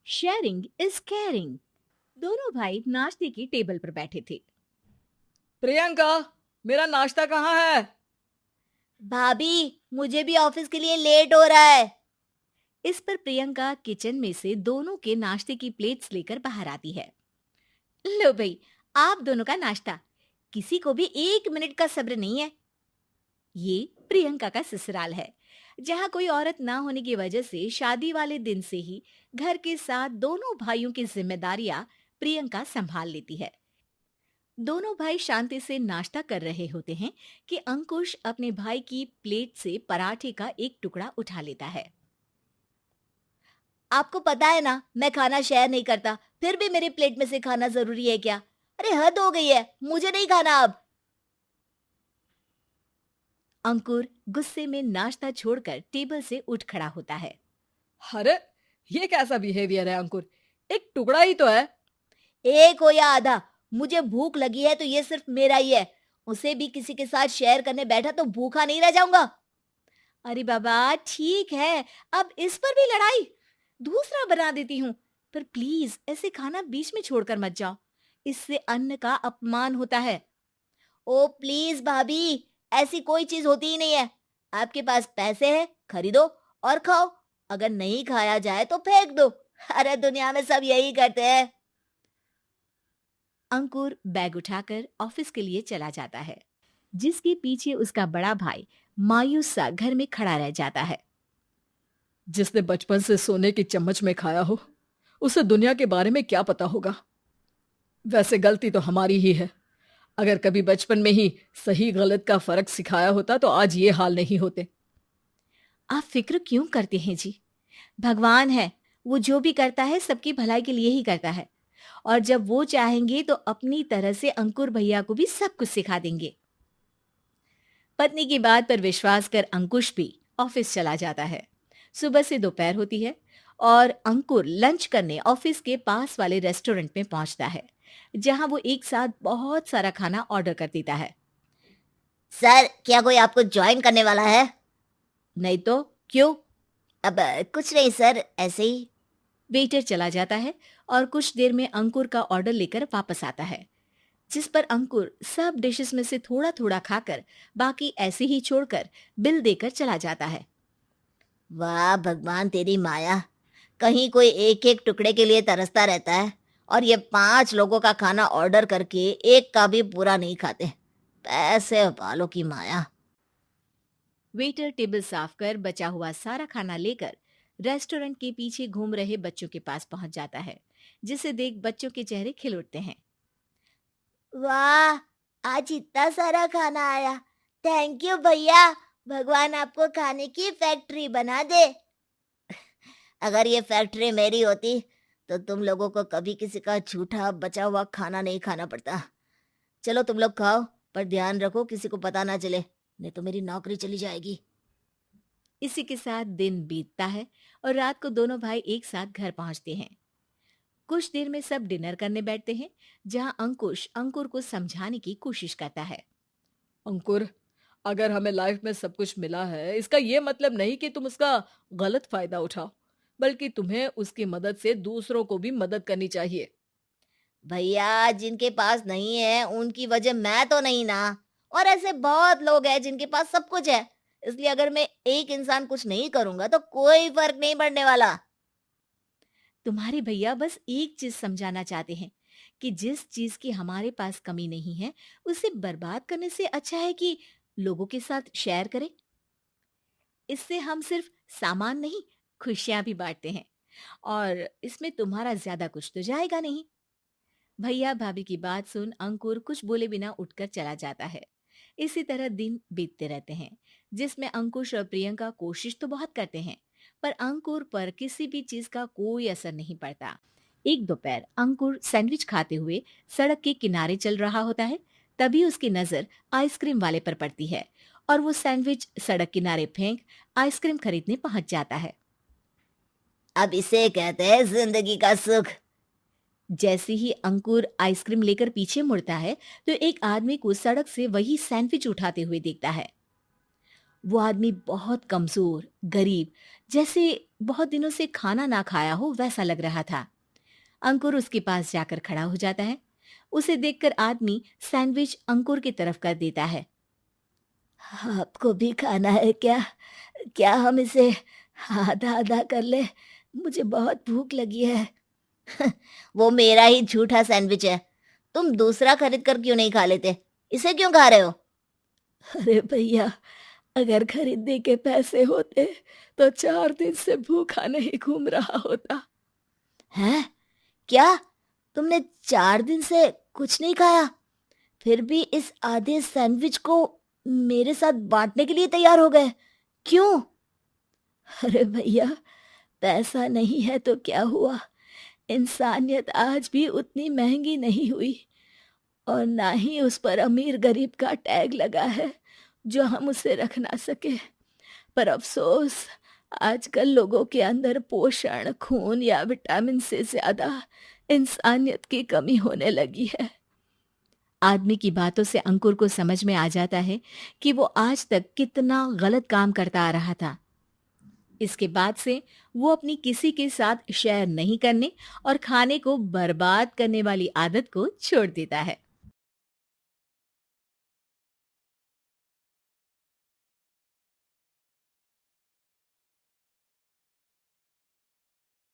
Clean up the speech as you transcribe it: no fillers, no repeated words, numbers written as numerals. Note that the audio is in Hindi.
Sharing is caring. दोनों भाई नाश्ते की टेबल पर बैठे थे। प्रियंका, मेरा नाश्ता कहाँ है? भाभी, मुझे भी ऑफिस के लिए लेट हो रहा है। इस पर प्रियंका किचन में से दोनों के नाश्ते की प्लेट्स लेकर बाहर आती है। लो भाई, आप दोनों का नाश्ता। किसी को भी 1 मिनट का सब्र नहीं है। ये प्रियंका का ससुराल है, जहाँ कोई औरत ना होने की वजह से शादी वाले दिन से ही घर के साथ दोनों भाइयों की जिम्मेदारियां प्रियंका संभाल लेती है। दोनों भाई शांति से नाश्ता कर रहे होते हैं कि अंकुश अपने भाई की प्लेट से पराठे का एक टुकड़ा उठा लेता है। आपको पता है ना, मैं खाना शेयर नहीं करता, फिर भी मेरी प्लेट में से खाना जरूरी है क्या? अरे हद हो गई है, मुझे नहीं खाना अब। अंकुर गुस्से में नाश्ता छोड़कर टेबल से उठ खड़ा होता है। अरे, ये कैसा बिहेवियर है अंकुर? एक टुकड़ा ही तो है। एक हो या आधा, मुझे भूख लगी है तो ये सिर्फ मेरा ही है। उसे भी किसी के साथ शेयर करने बैठा तो भूखा नहीं रह जाऊंगा। अरे बाबा ठीक है, अब इस पर भी लड़ाई। दूसरा बना देती हूँ, पर प्लीज ऐसे खाना बीच में छोड़कर मत जाओ। इससे अन्न का अपमान होता है। ओ प्लीज भाभी, ऐसी कोई चीज होती ही नहीं है। आपके पास पैसे हैं, खरीदो और खाओ। अगर नहीं खाया जाए तो फेंक दो। अरे दुनिया में सब यही करते हैं। अंकुर बैग उठाकर ऑफिस के लिए चला जाता है, जिसके पीछे उसका बड़ा भाई मायूस सा घर में खड़ा रह जाता है। जिसने बचपन से सोने की चम्मच में खाया हो, उसे दुनिया के बारे में क्या पता होगा। वैसे गलती तो हमारी ही है। अगर कभी बचपन में ही सही गलत का फर्क सिखाया होता तो आज ये हाल नहीं होते। आप फिक्र क्यों करते हैं जी? भगवान है, वो जो भी करता है सबकी भलाई के लिए ही करता है। और जब वो चाहेंगे तो अपनी तरह से अंकुर भैया को भी सब कुछ सिखा देंगे। पत्नी की बात पर विश्वास कर अंकुश भी ऑफिस चला जाता है। सुबह से दोपहर होती है और अंकुर लंच करने ऑफिस के पास वाले रेस्टोरेंट में पहुंचता है, जहां वो एक साथ बहुत सारा खाना ऑर्डर कर देता है। सर, क्या कोई आपको ज्वाइन करने वाला है? नहीं तो क्यों? अब कुछ नहीं सर, ऐसे ही। वेटर चला जाता है और कुछ देर में अंकुर का ऑर्डर लेकर वापस आता है, जिस पर अंकुर सब डिशेस में से थोड़ा थोड़ा खाकर बाकी ऐसे ही छोड़कर बिल देकर चला जाता है। वाह भगवान, तेरी माया। कहीं कोई एक एक टुकड़े के लिए तरसता रहता है और ये 5 लोगों का खाना ऑर्डर करके एक का भी पूरा नहीं खाते। पैसे वालों की माया। वेटर टेबल साफ कर बचा हुआ सारा खाना लेकर रेस्टोरेंट के पीछे घूम रहे बच्चों के पास पहुंच जाता है, जिसे देख बच्चों के चेहरे खिल उठते हैं। वाह, आज इतना सारा खाना आया। थैंक यू भैया। भगवान आपको खाने की फैक्ट्री बना दे। अगर ये फैक्ट्री मेरी होती तो तुम लोगों को कभी किसी का झूठा बचा हुआ खाना नहीं खाना पड़ता। चलो तुम लोग खाओ, पर ध्यान रखो किसी को पता ना चले, नहीं तो मेरी नौकरी चली जाएगी। इसी के साथ दिन बीतता है और रात को दोनों भाई एक साथ घर पहुंचते हैं। कुछ देर में सब डिनर करने बैठते हैं, जहां अंकुश अंकुर को समझाने की कोशिश करता है। अंकुर, अगर हमें लाइफ में सब कुछ मिला है, इसका ये मतलब नहीं कि तुम उसका गलत फायदा उठाओ, बल्कि तुम्हें उसकी मदद से दूसरों को भी मदद करनी चाहिए। भैया, जिनके पास नहीं है उनकी वजह मैं तो नहीं ना। और ऐसे बहुत लोग हैं जिनके पास सब कुछ है। इसलिए अगर मैं एक इंसान कुछ नहीं करूंगा तो कोई फर्क नहीं पड़ने वाला। तुम्हारे भैया बस एक चीज समझाना चाहते हैं कि जिस चीज की हमारे पास कमी नहीं है, उसे बर्बाद करने से अच्छा है कि लोगों के साथ शेयर करें। इससे हम सिर्फ सामान नहीं, खुशियां भी बांटते हैं, और इसमें तुम्हारा ज्यादा कुछ तो जाएगा नहीं। भैया भाभी की बात सुन अंकुर कुछ बोले बिना उठकर चला जाता है। इसी तरह दिन बीतते रहते हैं, जिसमें अंकुश और प्रियंका कोशिश तो बहुत करते हैं, पर अंकुर पर किसी भी चीज का कोई असर नहीं पड़ता। एक दोपहर अंकुर सैंडविच खाते हुए सड़क के किनारे चल रहा होता है। तभी उसकी नजर आइसक्रीम वाले पर पड़ती है और वो सैंडविच सड़क किनारे फेंक आइसक्रीम खरीदने पहुंच जाता है। अब इसे कहते हैं जिंदगी का सुख। जैसे ही अंकुर आइसक्रीम लेकर पीछे मुड़ता है, तो एक आदमी को सड़क से वही सैंडविच उठाते हुए देखता है। वो आदमी बहुत कमजोर, गरीब, जैसे बहुत दिनों से खाना ना खाया हो वैसा लग रहा था। अंकुर उसके पास जाकर खड़ा हो जाता है। उसे देखकर आदमी सैंडविच अंकुर की तरफ कर देता है। आपको भी खाना है क्या? क्या हम इसे आधा आधा कर ले? मुझे बहुत भूख लगी है। वो मेरा ही झूठा सैंडविच है। तुम दूसरा खरीद कर क्यों नहीं खा लेते? इसे क्यों खा रहे हो? अरे भैया, अगर खरीदने के पैसे होते तो 4 दिन से भूखा नहीं घूम रहा होता। हैं? क्या? तुमने 4 दिन से कुछ नहीं खाया? फिर भी इस आधे सैंडविच को मेरे साथ बांटने के लिए तैयार हो गए? क्यों? अरे भैया, पैसा नहीं है तो क्या हुआ? इंसानियत आज भी उतनी महंगी नहीं हुई, और ना ही उस पर अमीर गरीब का टैग लगा है जो हम उसे रख ना सके। पर अफसोस, आजकल लोगों के अंदर पोषण, खून या विटामिन से ज्यादा इंसानियत की कमी होने लगी है। आदमी की बातों से अंकुर को समझ में आ जाता है कि वो आज तक कितना गलत काम करता आ रहा था। इसके बाद से वो अपनी किसी के साथ शेयर नहीं करने और खाने को बर्बाद करने वाली आदत को छोड़ देता है।